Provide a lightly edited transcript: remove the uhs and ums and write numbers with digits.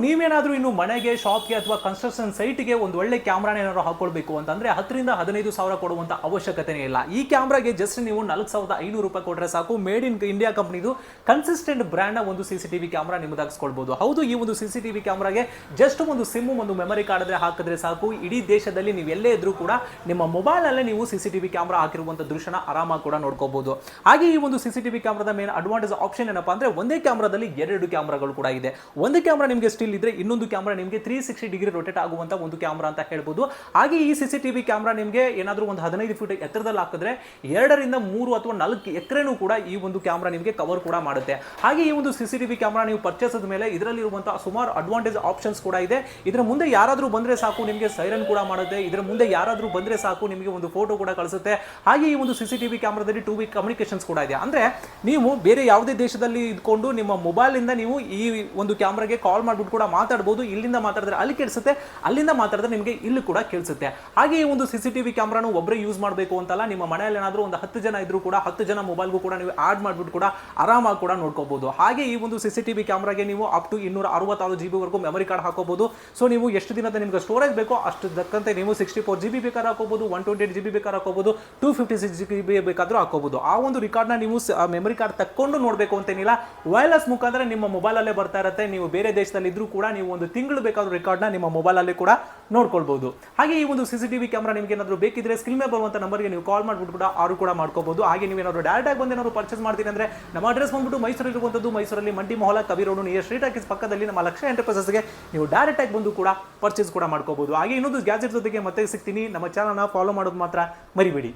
ನೀವೇನಾದ್ರೂ ಇನ್ನು ಮನೆಗೆ, ಶಾಪ್ಗೆ ಅಥವಾ ಕನ್ಸ್ಟ್ರಕ್ಷನ್ ಸೈಟ್ಗೆ ಒಂದು ಒಳ್ಳೆ ಕ್ಯಾಮ್ರಾನ ಏನಾದ್ರು ಹಾಕೊಳ್ಬೇಕು ಅಂತಂದ್ರೆ 10ರಿಂದ 15,000 ಕೊಡುವಂತ ಅವಶ್ಯಕತೆನೇ ಇಲ್ಲ. ಈ ಕ್ಯಾಮ್ರಾಗೆ ಜಸ್ಟ್ ನೀವು 4,500 ರೂಪಾಯಿ ಕೊಟ್ಟರೆ ಸಾಕು. ಮೇಡ್ ಇನ್ ಇಂಡಿಯಾ ಕಂಪನಿದು ಕನ್ಸಿಸ್ಟೆಂಟ್ ಬ್ರ್ಯಾಂಡ್ ನ ಒಂದು ಸಿಸಿಟಿವಿ ಕ್ಯಾಮ್ರಾ ನಿಮಗೆ ಹಾಕಿಸ್ಕೊಳ್ಬಹುದು. ಹೌದು, ಈ ಒಂದು ಸಿಸಿಟಿವಿ ಕ್ಯಾಮ್ರಾಗೆ ಜಸ್ಟ್ ಒಂದು ಸಿಮ್, ಒಂದು ಮೆಮರಿ ಕಾರ್ಡ್ ಹಾಕಿದ್ರೆ ಸಾಕು. ಇಡೀ ದೇಶದಲ್ಲಿ ನೀವು ಎಲ್ಲೇ ಇದ್ರೂ ಕೂಡ ನಿಮ್ಮ ಮೊಬೈಲ್ ಅಲ್ಲೇ ನೀವು ಸಿಸಿಟಿವಿ ಕ್ಯಾಮ್ರಾ ಹಾಕಿರುವಂತ ದೃಶ್ಯನ ಆರಾಮಾಗಿ ಕೂಡ ನೋಡ್ಕೋಬಹುದು. ಹಾಗೆ ಈ ಒಂದು ಸಿಸಿಟಿವಿ ಕ್ಯಾಮ್ರಾದ ಮೇನ್ ಅಡ್ವಾಂಟೇಜ್ ಆಪ್ಷನ್ ಏನಪ್ಪಾ ಅಂದ್ರೆ ಒಂದೇ ಕ್ಯಾಮ್ರಾದಲ್ಲಿ 2 ಕ್ಯಾಮ್ರಾಗಳು ಕೂಡ ಇದೆ. ಒಂದು ಕ್ಯಾಮ್ರಾ ನಿಮಗೆ ಸ್ಟಿಲ್ ಇದ್ರೆ ಇನ್ನೊಂದು ಕ್ಯಾಮ್ರಾ ನಿಮಗೆ 360 ಡಿಗ್ರಿ ರೊಟೇಟ್ ಆಗುವಂತ ಒಂದು ಕ್ಯಾಮ್ರಾ ಅಂತ ಹೇಳ್ಬೋದು. ಹಾಗೆ ಈ ಸಿಸಿಟಿವಿ ಕ್ಯಾಮ್ರಾ ನಿಮಗೆ ಏನಾದರೂ ಒಂದು 15 ಫೀಟ್ ಎತ್ತರದಲ್ಲಿ ಹಾಕಿದ್ರೆ 2ರಿಂದ 3 ಅಥವಾ 4 ಎಕರೆನೂ ಕೂಡ ಈ ಒಂದು ಕ್ಯಾಮ್ರಾ ನಿಮಗೆ ಕವರ್ ಕೂಡ ಮಾಡುತ್ತೆ. ಹಾಗೆ ಈ ಒಂದು ಸಿಸಿಟಿವಿ ಕ್ಯಾಮ್ರಾ ನೀವು ಪರ್ಚೇಸ್ ಆದ ಮೇಲೆ ಇದರಲ್ಲಿರುವಂತಹ ಸುಮಾರು ಅಡ್ವಾಂಟೇಜ್ ಆಪ್ಷನ್ಸ್ ಕೂಡ ಇದೆ. ಇದರ ಮುಂದೆ ಯಾರಾದರೂ ಬಂದ್ರೆ ಸಾಕು ನಿಮಗೆ ಸೈರನ್ ಕೂಡ ಮಾಡುತ್ತೆ. ಇದರ ಮುಂದೆ ಯಾರಾದರೂ ಬಂದ್ರೆ ಸಾಕು ನಿಮಗೆ ಒಂದು ಫೋಟೋ ಕೂಡ ಕಳಿಸುತ್ತೆ. ಹಾಗೆ ಈ ಒಂದು ಸಿಸಿಟಿವಿ ಕ್ಯಾಮ್ರಾದಲ್ಲಿ 2 ವೇ ಕಮ್ಯುನಿಕೇಶನ್ಸ್ ಕೂಡ ಇದೆ. ಅಂದ್ರೆ ನೀವು ಬೇರೆ ಯಾವುದೇ ದೇಶದಲ್ಲಿ ಇದ್ಕೊಂಡು ನಿಮ್ಮ ಮೊಬೈಲ್ ಇಂದ ನೀವು ಈ ಒಂದು ಕ್ಯಾಮ್ರಾಗೆ ಕಾಲ್ ಮಾಡ್ಬಿಟ್ಟು ಕೂಡ ಮಾತಾಡಬಹುದು. ಇಲ್ಲಿಂದ ಮಾತಾಡಿದ್ರೆ ಅಲ್ಲಿ ಕೇಳಿಸುತ್ತೆ, ಅಲ್ಲಿಂದ ಮಾತಾಡಿದ್ರೆ ನಿಮಗೆ ಇಲ್ಲಿ ಕೂಡ ಕೇಳಿಸುತ್ತೆ. ಹಾಗೆ ಈ ಒಂದು ಸಿಸಿಟಿವಿ ಕ್ಯಾಮ್ರಾನು ಒಬ್ಬರೇ ಯೂಸ್ ಮಾಡಬೇಕು ಅಂತಲ್ಲ. ನಿಮ್ಮ ಮನೆಯಲ್ಲಿ ಏನಾದರೂ ಒಂದು 10 ಜನ ಇದ್ರೂ ಕೂಡ 10 ಜನ ಮೊಬೈಲ್ಗೂ ಕೂಡ ನೀವು ಆಡ್ ಮಾಡ್ಬಿಟ್ಟು ಕೂಡ ಆರಾಮಾಗಿ ಕೂಡ ನೋಡ್ಕೋಬಹುದು. ಹಾಗೆ ಈ ಒಂದು ಸಿಸಿಟಿವಿ ಕ್ಯಾಮ್ರಾಗೆ ನೀವು ಅಪ್ ಟು 266 GB ವರೆಗೂ ಮೆಮರಿ ಕಾರ್ಡ್ ಹಾಕೋಬಹುದು. ಸೊ ನೀವು ಎಷ್ಟು ದಿನದ ನಿಮಗೆ ಸ್ಟೋರೇಜ್ ಬೇಕೋ ಅಷ್ಟು ದಕ್ಕಂತೆ ನೀವು 64 GB ಬೇಕಾದ್ರೆ ಹಾಕೋಬಹುದು, 128 GB ಬೇಕಾದ್ರೆ ಹಾಕೋಬಹುದು, 256 GB ಬೇಕಾದ್ರೂ ಹಾಕೋಬಹುದು. ಆ ಒಂದು ರಿಕಾರ್ಡ್ನ ನೀವು ಮೆಮರಿ ಕಾರ್ಡ್ ತಕ್ಕೊಂಡು ನೋಡಬೇಕು ಅಂತೇನಿಲ್ಲ. ವೈರ್ಲೆಸ್ ಮುಖಾಂತರ ನಿಮ್ಮ ಮೊಬೈಲ್ ಅಲ್ಲೇ ಬರ್ತಾ ಇರುತ್ತೆ. ನೀವು ಬೇರೆ ದೇಶದಲ್ಲಿ ಇದ್ರೂ ಕೂಡ ನೀವು ಒಂದು ತಿಂಗಳು ಬೇಕಾದ್ರೂ ರೆಕಾರ್ಡ್ನ ನಿಮ್ಮ ಮೊಬೈಲ್ ಅಲ್ಲಿ ಕೂಡ ನೋಡ್ಕೊಳ್ಬಹುದು. ಹಾಗೆ ಈ ಒಂದು ಸಿಸಿಟಿವಿ ಕ್ಯಾಮ್ರಾ ನಿಮಗೆ ಏನಾದರೂ ಬೇಕಿದ್ರೆ ಸ್ಕ್ರೀನ್ ಮೇಲೆ ಬರುವಂತ ನಂಬರ್ಗೆ ನೀವು ಕಾಲ್ ಮಾಡ್ಬಿಟ್ಟು ಕೂಡ ಆರು ಕೂಡ ಮಾಡ್ಕೋಬಹುದು. ಹಾಗೆ ನೀವು ಏನಾದರೂ ಡೈರೆಕ್ಟ್ ಆಗಿ ಬಂದು ಏನಾದರೂ ಪರ್ಚೇಸ್ ಮಾಡ್ತೀನಿ ಅಂದ್ರೆ ನಮ್ಮ ಅಡ್ರೆಸ್ ಬಂದ್ಬಿಟ್ಟು ಮೈಸೂರಲ್ಲಿ ಇರುವಂತದ್ದು, ಮೈಸೂರಲ್ಲಿ ಮಂಡಿ ಮೊಹಲ ಕವಿ ರೋಡ್ ನಿಯರ್ ಸ್ಟ್ರೀಟ್ ಹಾಕಿಸ್ ಪಕ್ಕದಲ್ಲಿ ನಮ್ಮ ಲಕ್ಷ್ಯ ಎಂಟರ್ಪ್ರೈಸಸ್ಗೆ ನೀವು ಡೈರೆಕ್ಟ್ ಆಗಿ ಬಂದು ಕೂಡ ಪರ್ಚೇಸ್ ಕೂಡ ಮಾಡ್ಕೋಬಹುದು. ಹಾಗೆ ಇನ್ನೊಂದು ಗ್ಯಾಜೆಟ್ ಜೊತೆಗೆ ಮತ್ತೆ ಸಿಗ್ತೀನಿ. ನಮ್ಮ ಚಾನಲ್ನ ಫಾಲೋ ಮಾಡೋದು ಮಾತ್ರ ಮರಿಬೇಡಿ.